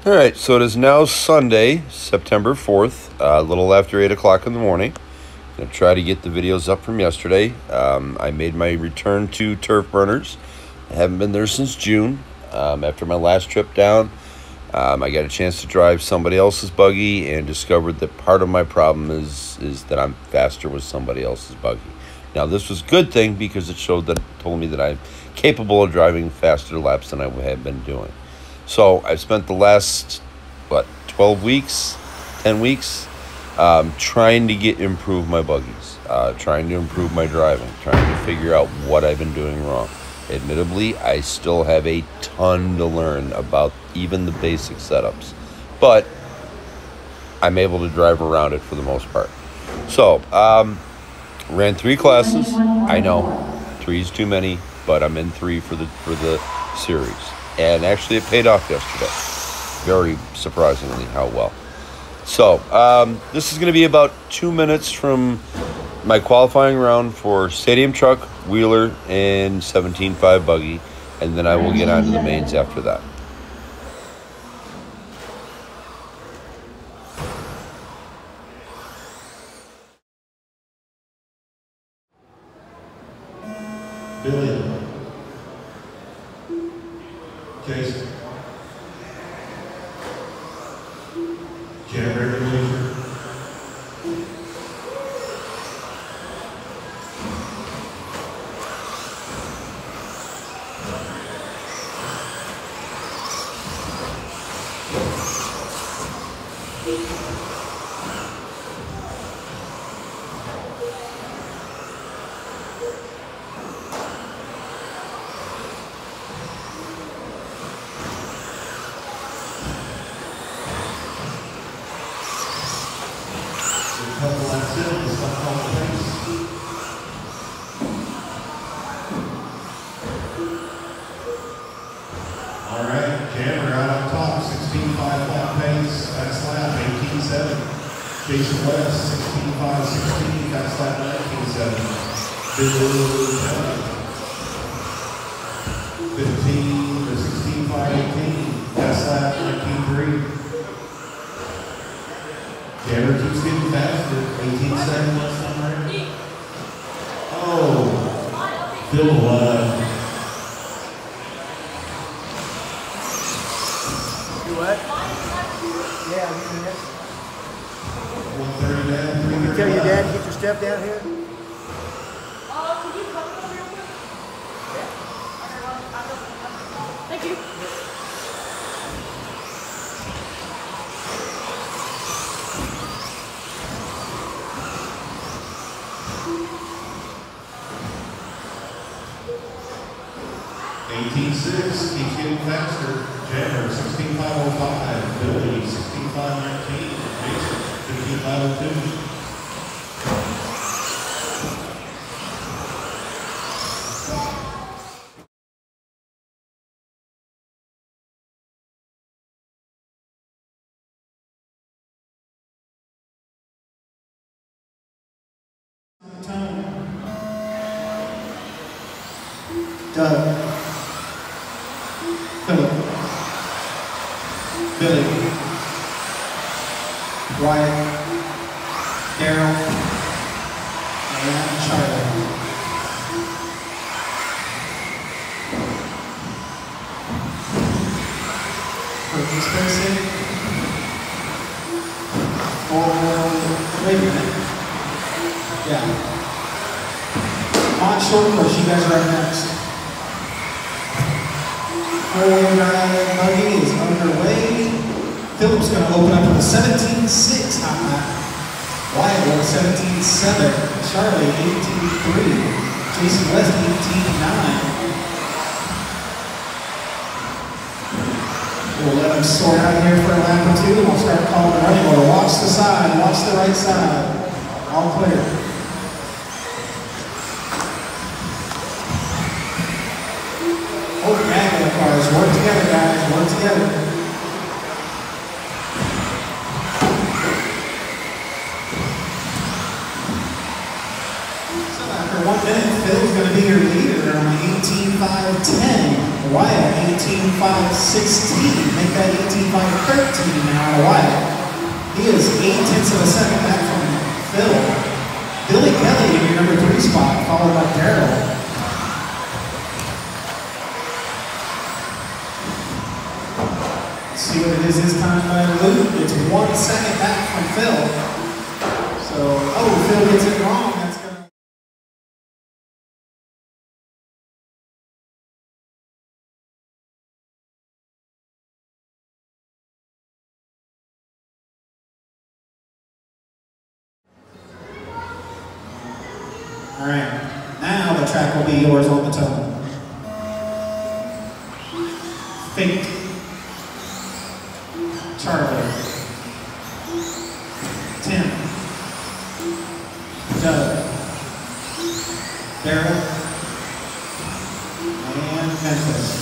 All right, so it is now Sunday, September 4th, a little after 8 o'clock in the morning. I'm going to try to get the videos up from yesterday. I made my return to Turfburners. I haven't been there since June. After my last trip down, I got a chance to drive somebody else's buggy and discovered that part of my problem is that I'm faster with somebody else's buggy. Now, this was a good thing because it told me that I'm capable of driving faster laps than I had been doing. So I've spent the last, 12 weeks, 10 weeks, trying to improve my buggies, trying to improve my driving, trying to figure out what I've been doing wrong. Admittedly, I still have a ton to learn about even the basic setups, but I'm able to drive around it for the most part. So, ran 3 classes. I know, 3 is too many, but I'm in 3 for the series. And actually, it paid off yesterday. Very surprisingly, how well. So, this is going to be about 2 minutes from my qualifying round for Stadium Truck, Wheeler, and 17.5 Buggy. And then I will get on to the mains after that. Billy. Jason. Jam ready, please. Couple laps in, let's stop calling the pace. All right, Jammer out on top, 16.5 lap pace, fast lap, 18.7. Jason West, 16.5, 16, fast lap, 19.7. Bill Kelly, 15 to 16.5, 18, fast lap, 19.3. Jammer keeps getting faster. 18 seconds left on right. Oh, Bill You what? Yeah, I'm doing this. 130 down, 330. You tell your dad to get your step down here? Could you come over real quick? Yeah. Thank you. 18.6, keeps getting faster. Jammer, 16.505. Billy, 16.519. Jason, 15.502. Doug, Philip, Billy, Wyatt, Daryl, and Charlie. For this person, wait a minute. Yeah. On short course, you guys are up next. 4-wheel drive buggy is underway. Philip's going to open up with a 17.6 hot lap. Wyatt with a 17.7. Charlie 18.3. Jason West 18.9. We'll let him sort out here for a lap or two. We'll start calling the running order. Watch the side, watch the right side. All clear. Manual cars, work together, guys, work together. So after 1 minute, Phil's going to be your leader on 18.5.10. Wyatt 18.5.16. Make that 18.5 13 now to Wyatt. He is 8/10 of a second back from Phil. Billy Kelly in your number 3 spot, followed by Daryl. Let's see what it is this time by Luke. It's 1 second back from Phil. So, oh, Phil gets it wrong. That's gonna. All right, now the track will be yours on the tone. Fake. Charlie. Tim. Doug. Daryl. And Memphis.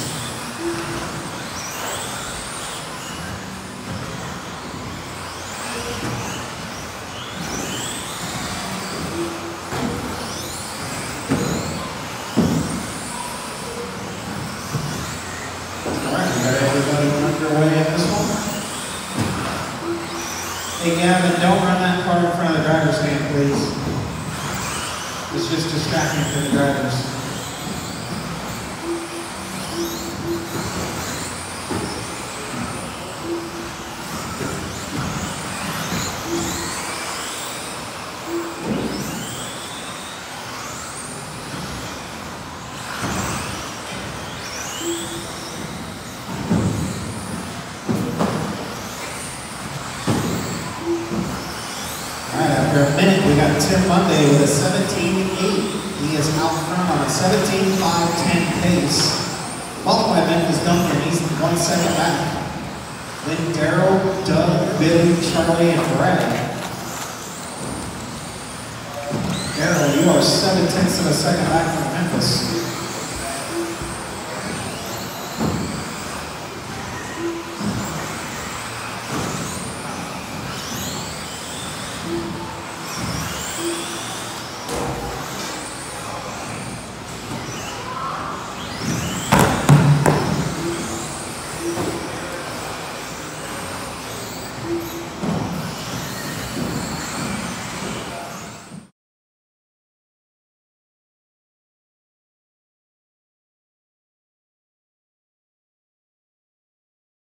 Hey Gavin, don't run that car in front of the driver's stand, please. It's just distracting for the drivers. After a minute, we got Tim Monday with a 17.8. He is out front on a 17.5-10 pace. Followed by Memphis Duncan, he's 1 second back. Then Daryl, Doug, Billy, Charlie, and Brad. Daryl, you are 7/10 of a second back from Memphis.